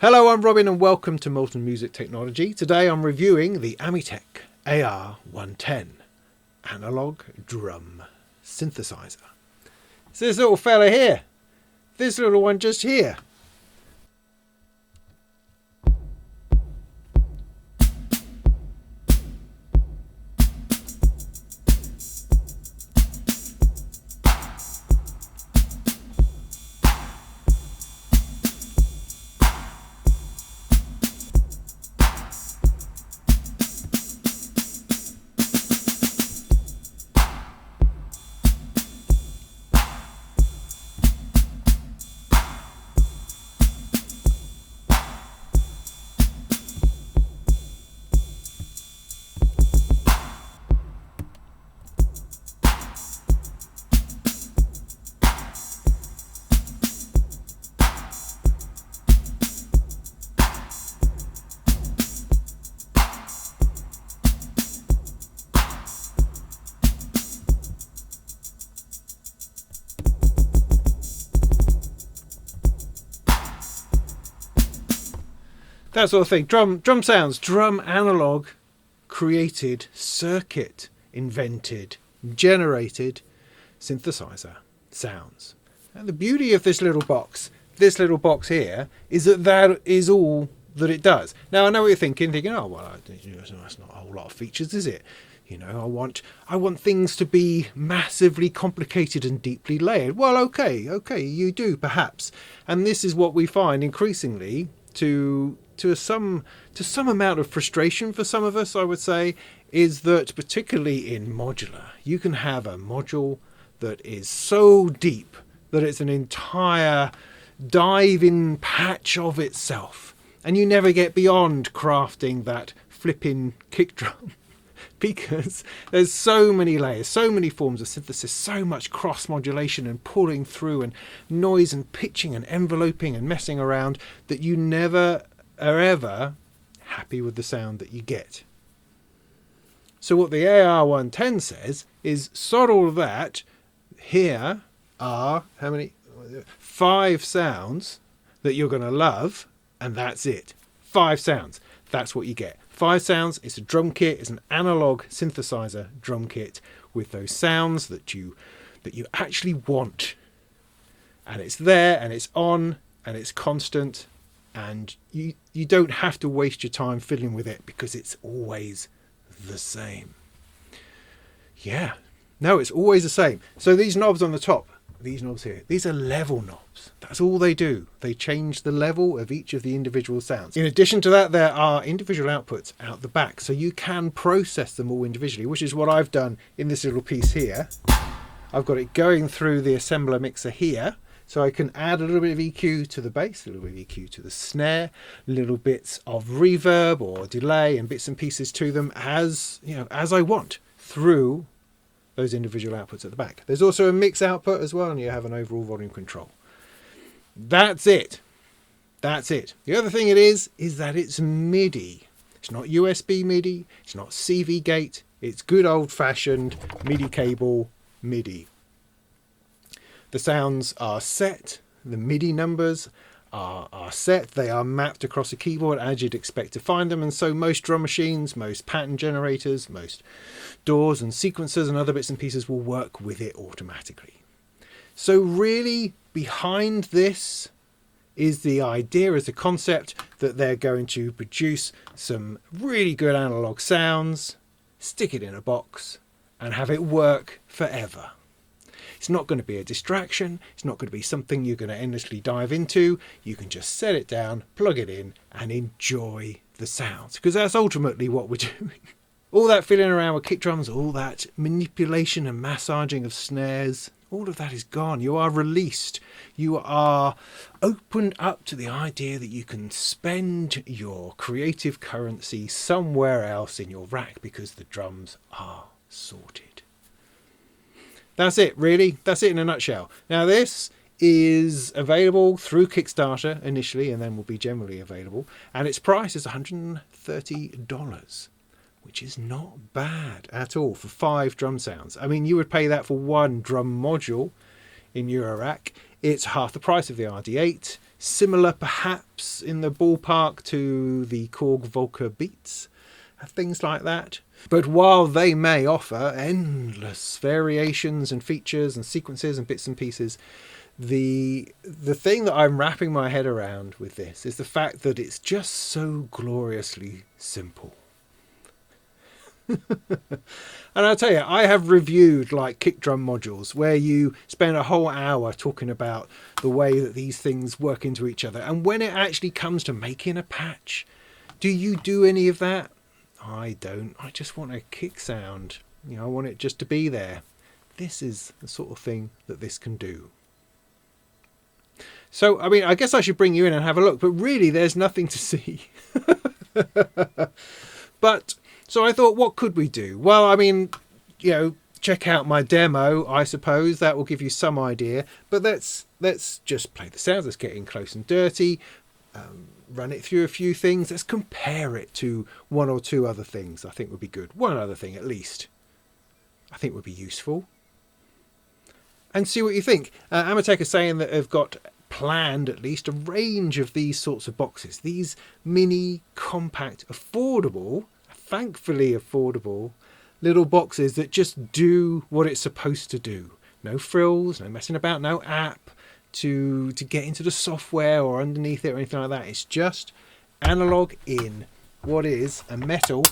Hello, I'm Robin and welcome to Molten Music Technology. Today I'm reviewing the Amiteque AR-110 analog drum synthesizer. It's this little fella here, this little one just here. That sort of thing. Drum sounds, drum analog, created, circuit, invented, generated, synthesizer sounds. And the beauty of this little box here, is that is all that it does. Now I know what you're thinking, oh well, that's not a whole lot of features, is it? You know, I want things to be massively complicated and deeply layered. Well, okay, you do perhaps, and this is what we find increasingly to some amount of frustration for some of us, I would say, is that particularly in modular, you can have a module that is so deep that it's an entire dive-in patch of itself, and you never get beyond crafting that flipping kick drum because there's so many layers, so many forms of synthesis, so much cross-modulation and pulling through and noise and pitching and enveloping and messing around that you never are ever happy with the sound that you get. So what the AR-110 says is, sod all of that, here are how many? 5 sounds that you're going to love, and that's it. 5 sounds. That's what you get. 5 sounds. It's a drum kit. It's an analog synthesizer drum kit with those sounds that you actually want. And it's there, and it's on, and it's constant, and you don't have to waste your time fiddling with it because it's always the same. Yeah. No, it's always the same. So these knobs on the top, these knobs here, these are level knobs. That's all they do. They change the level of each of the individual sounds. In addition to that, there are individual outputs out the back, so you can process them all individually, which is what I've done in this little piece here. I've got it going through the assembler mixer here, so I can add a little bit of EQ to the bass, a little bit of EQ to the snare, little bits of reverb or delay and bits and pieces to them as I want through those individual outputs at the back. There's also a mix output as well, and you have an overall volume control. That's it. The other thing it is that it's MIDI. It's not USB MIDI. It's not CV gate. It's good old-fashioned MIDI cable MIDI. The sounds are set. The MIDI numbers are set. They are mapped across a keyboard as you'd expect to find them, and so most drum machines, most pattern generators, most doors and sequencers and other bits and pieces will work with it automatically. So really behind this is the idea, as a concept, that they're going to produce some really good analog sounds, stick it in a box and have it work forever. It's not going to be a distraction. It's not going to be something you're going to endlessly dive into. You can just set it down, plug it in, and enjoy the sounds, because that's ultimately what we're doing. All that fiddling around with kick drums, all that manipulation and massaging of snares, all of that is gone. You are released. You are opened up to the idea that you can spend your creative currency somewhere else in your rack because the drums are sorted. That's it, really. That's it in a nutshell. Now, this is available through Kickstarter initially, and then will be generally available. And its price is $130, which is not bad at all for 5 drum sounds. I mean, you would pay that for one drum module in your rack. It's half the price of the RD-8. similar perhaps in the ballpark to the Korg Volker Beats, things like that. But while they may offer endless variations and features and sequences and bits and pieces, the thing that I'm wrapping my head around with this is the fact that it's just so gloriously simple. And I'll tell you, I have reviewed like kick drum modules where you spend a whole hour talking about the way that these things work into each other, and when it actually comes to making a patch, do you do any of that? I don't. I just want a kick sound. I want it just to be there. This is the sort of thing that this can do. So, I mean, I guess I should bring you in and have a look, but really there's nothing to see. But, so I thought, what could we do? Well, I mean, check out my demo, I suppose. That will give you some idea. But let's just play the sounds. Let's get in close and dirty. Run it through a few things. Let's compare it to one or two other things I think would be good. One other thing at least I think would be useful. And see what you think. Amiteque is saying that they've got planned at least a range of these sorts of boxes. These mini, compact, affordable, thankfully affordable, little boxes that just do what it's supposed to do. No frills, no messing about, no app to get into the software or underneath it or anything like that. It's just analog in what is a metal,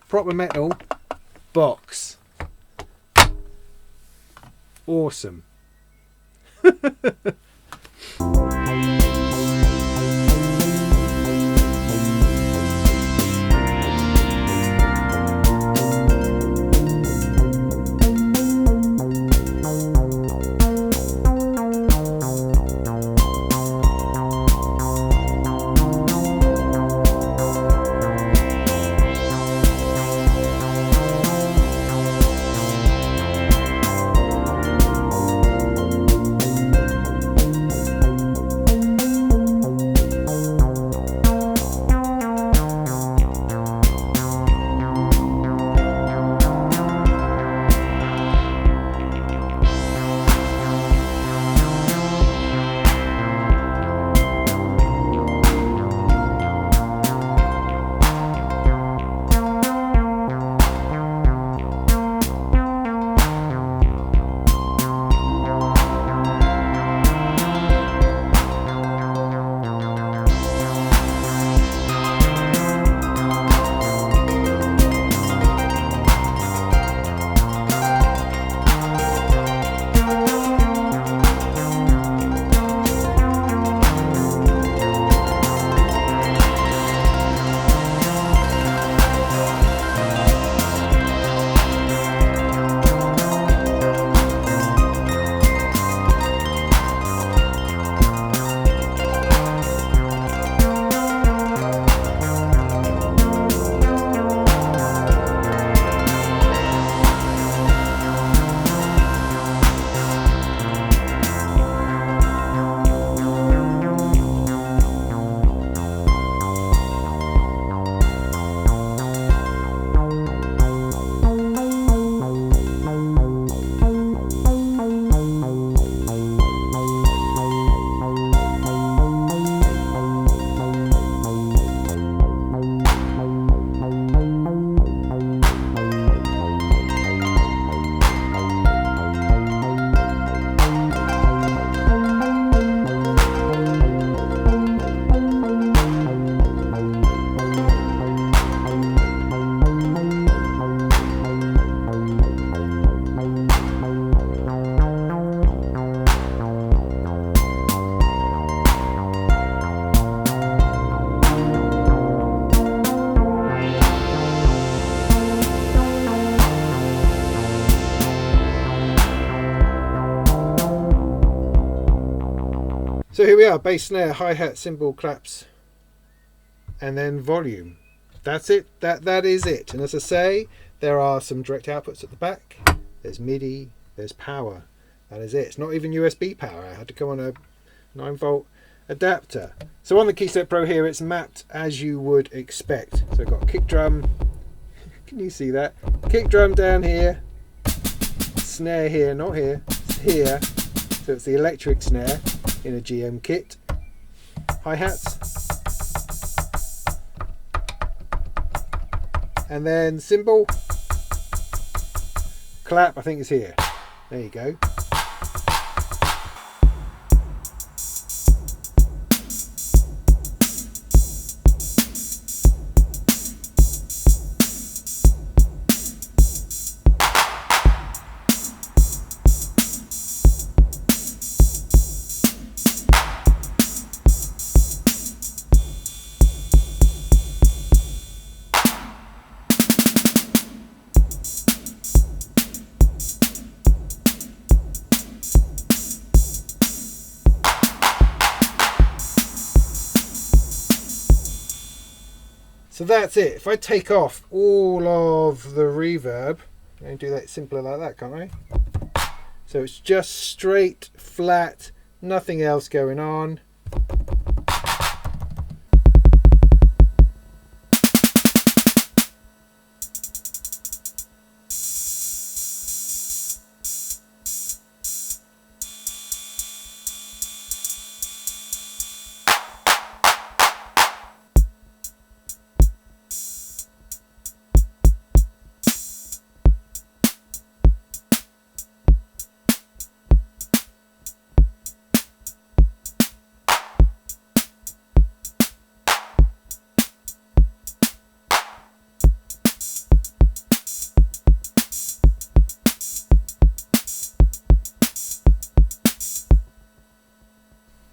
proper metal box. Awesome. So here we are, bass, snare, hi-hat, cymbal, claps, and then volume. That's it. That is it. And as I say, there are some direct outputs at the back. There's MIDI, there's power. That is it. It's not even USB power. I had to come on a 9-volt adapter. So on the Keystep Pro here, it's mapped as you would expect. So I've got a kick drum. Can you see that? Kick drum down here. Snare here, not here. It's here. So it's the electric snare in a GM kit. hi-hats, and then cymbal, clap, I think is here. There you go. So that's it. If I take off all of the reverb, I can do that simpler like that, can't I? So it's just straight, flat, nothing else going on.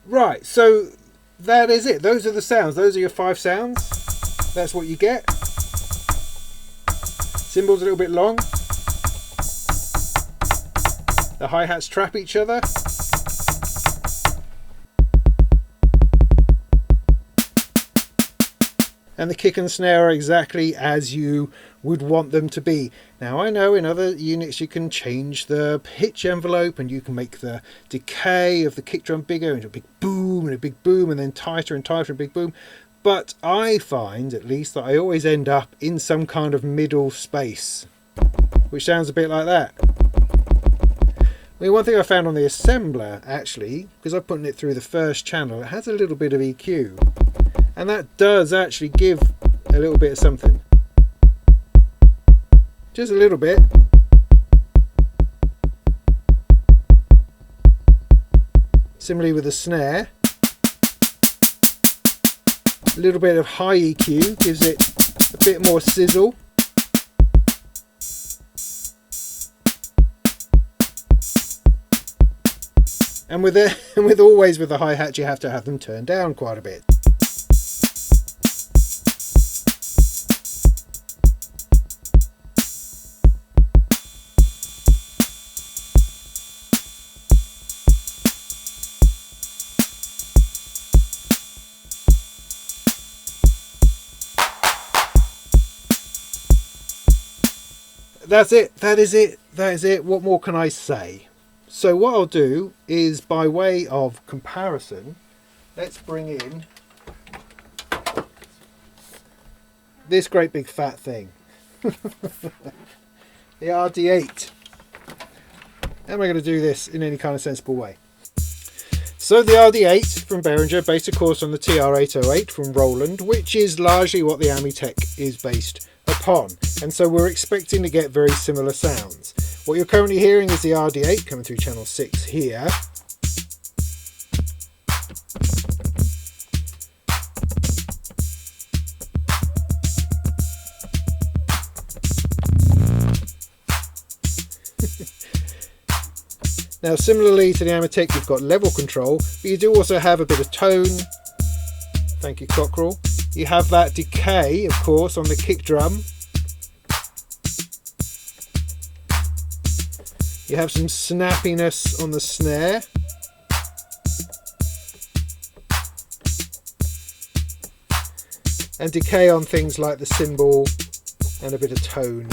Right, so that is it. Those are the sounds. Those are your 5 sounds. That's what you get. Cymbals a little bit long. The hi-hats trap each other. And the kick and snare are exactly as you would want them to be. Now I know in other units you can change the pitch envelope and you can make the decay of the kick drum bigger into a big boom and a big boom and then tighter and tighter and big boom. But I find at least that I always end up in some kind of middle space, which sounds a bit like that. I mean, one thing I found on the assembler actually, because I'm putting it through the first channel, it has a little bit of EQ. And that does actually give a little bit of something. Just a little bit. Similarly with the snare. A little bit of high EQ gives it a bit more sizzle. And always with the hi-hat you have to have them turned down quite a bit. That's it. That is it. That is it. What more can I say? So what I'll do is, by way of comparison, let's bring in this great big fat thing. The RD-8. How am I going to do this in any kind of sensible way? So the RD-8 from Behringer, based of course on the TR-808 from Roland, which is largely what the Amiteque is based upon. And so we're expecting to get very similar sounds. What you're currently hearing is the RD-8 coming through channel 6 here. Now similarly to the Amiteque, you've got level control, but you do also have a bit of tone. Thank you, Cockerel. You have that decay, of course, on the kick drum. You have some snappiness on the snare. And decay on things like the cymbal and a bit of tone.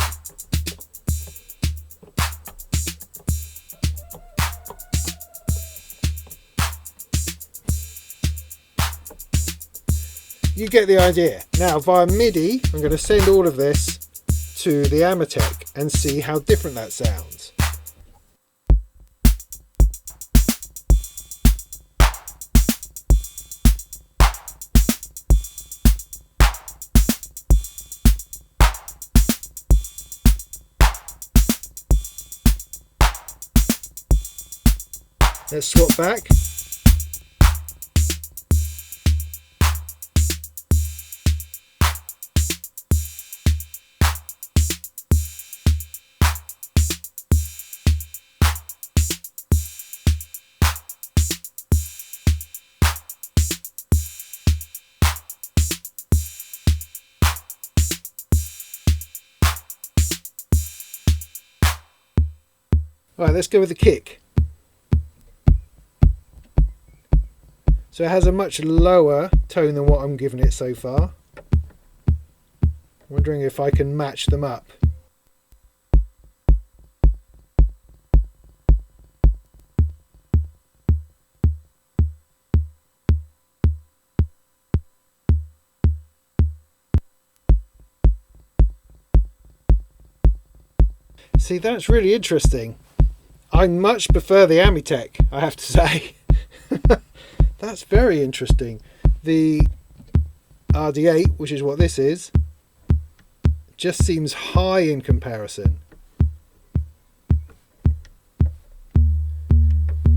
You get the idea. Now via MIDI, I'm going to send all of this to the Amiteque and see how different that sounds. Let's swap back. Right, let's go with the kick. So it has a much lower tone than what I'm giving it so far. Wondering if I can match them up. See, that's really interesting. I much prefer the Amiteque, I have to say. That's very interesting. The RD-8, which is what this is, just seems high in comparison.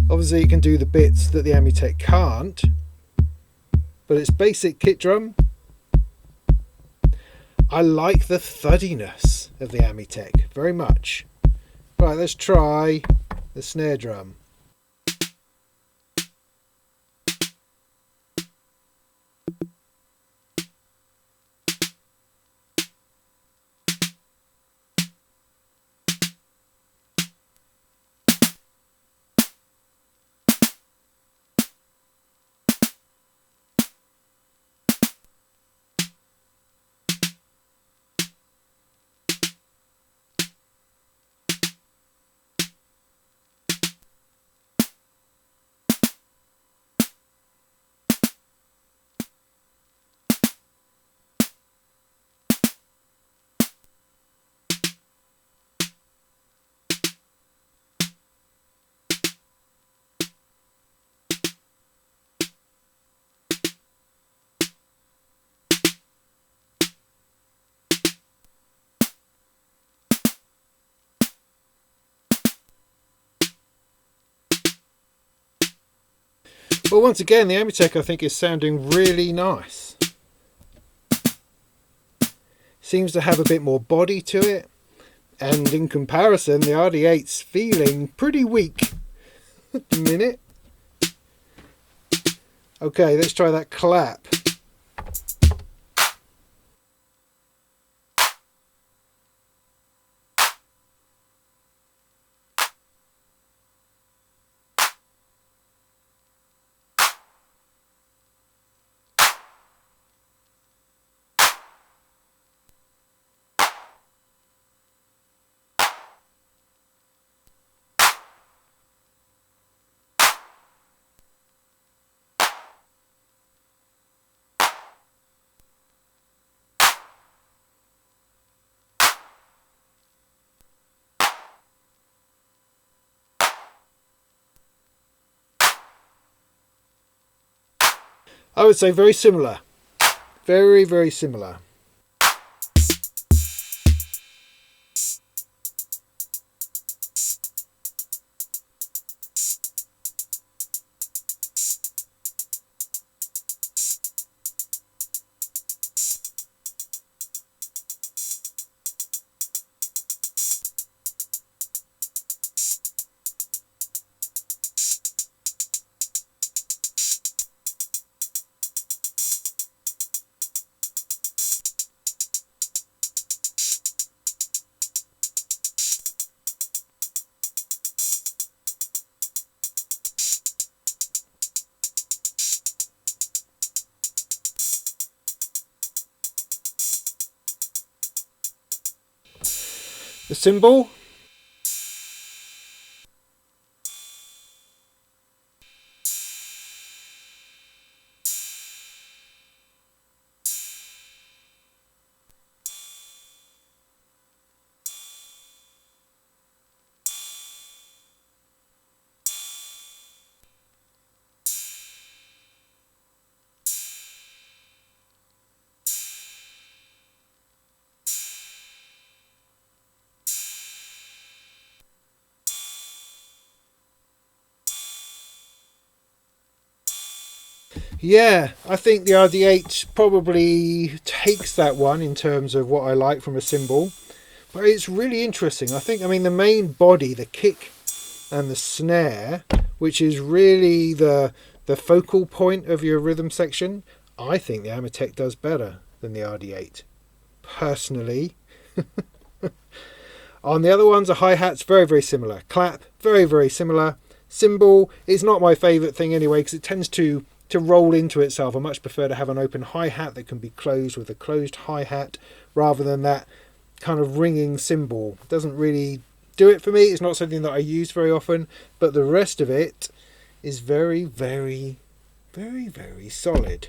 Obviously it can do the bits that the Amiteque can't, but its basic kick drum, I like the thuddiness of the Amiteque very much. Right, let's try the snare drum. But once again, the Amiteque I think is sounding really nice. Seems to have a bit more body to it, and in comparison the RD-8's feeling pretty weak at the minute. Okay, let's try that clap. I would say very similar. Very, very similar. The cymbal. Yeah, I think the RD-8 probably takes that one in terms of what I like from a cymbal. But it's really interesting. I mean, the main body, the kick and the snare, which is really the focal point of your rhythm section, I think the Amiteque does better than the RD-8. Personally. On the other ones, the hi-hat's very, very similar. Clap, very, very similar. Cymbal is not my favourite thing anyway, because it tends to roll into itself. I much prefer to have an open hi-hat that can be closed with a closed hi-hat rather than that kind of ringing cymbal. It doesn't really do it for me. It's not something that I use very often, but the rest of it is very, very, very, very solid.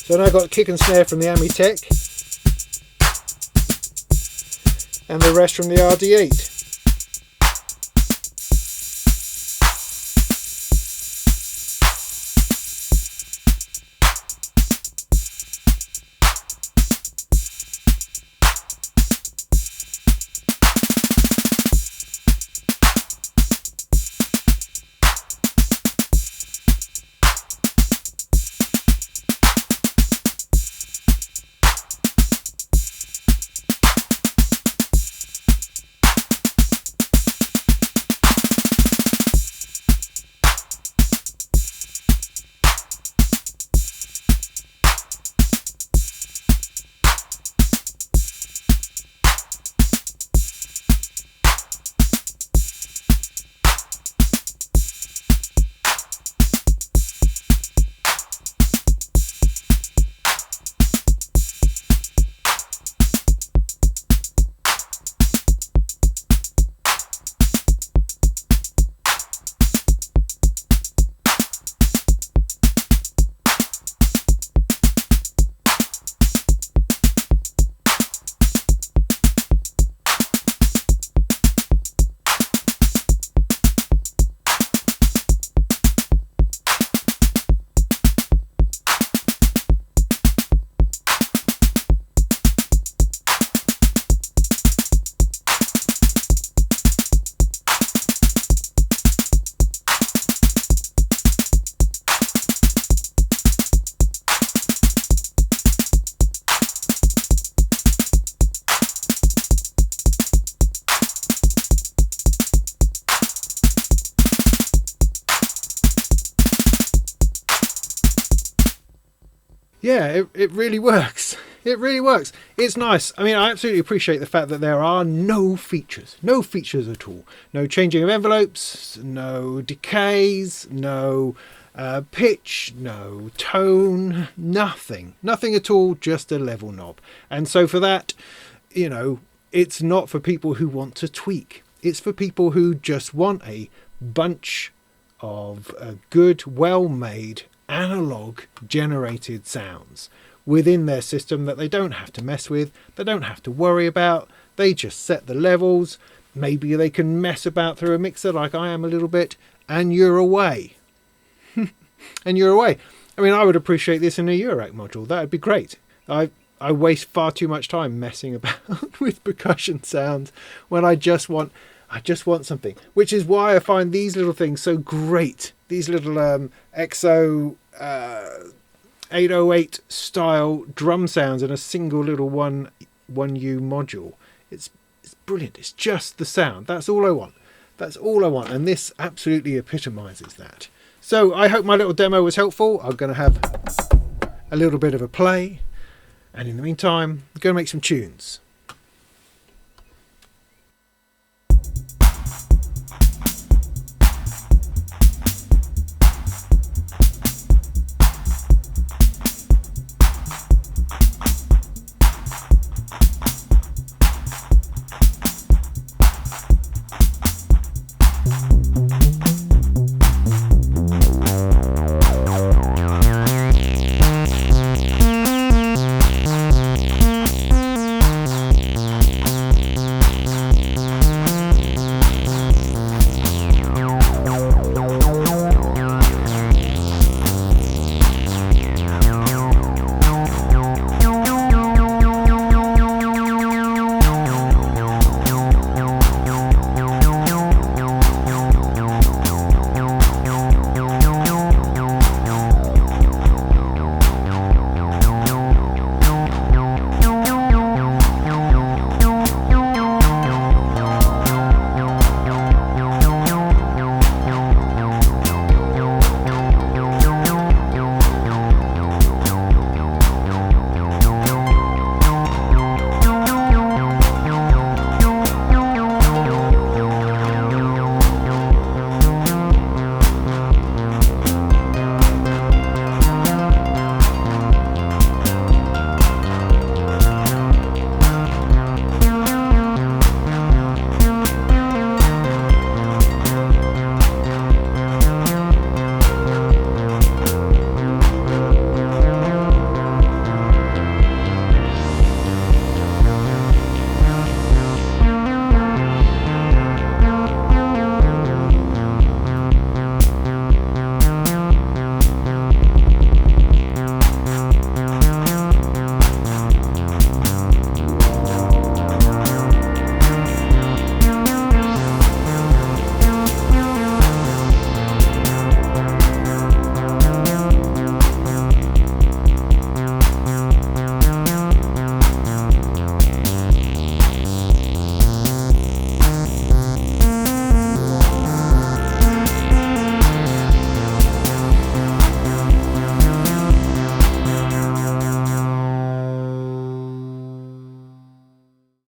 So now I've got kick and snare from the Amiteque and the rest from the RD-8. Yeah, it really works. It really works. It's nice. I mean, I absolutely appreciate the fact that there are no features at all. No changing of envelopes, no decays, no pitch, no tone, nothing at all, just a level knob. And so for that, you know, it's not for people who want to tweak. It's for people who just want a bunch of good, well-made analog generated sounds within their system that they don't have to mess with, they don't have to worry about. They just set the levels. Maybe they can mess about through a mixer like I am a little bit, and you're away. And you're away. I mean, I would appreciate this in a Eurorack module. That would be great. I waste far too much time messing about with percussion sounds when I just want something, which is why I find these little things so great. These little EXO 808 style drum sounds in a single little 1U module. It's brilliant. It's just the sound. That's all I want. And this absolutely epitomizes that. So I hope my little demo was helpful. I'm going to have a little bit of a play. And in the meantime, I'm going to make some tunes.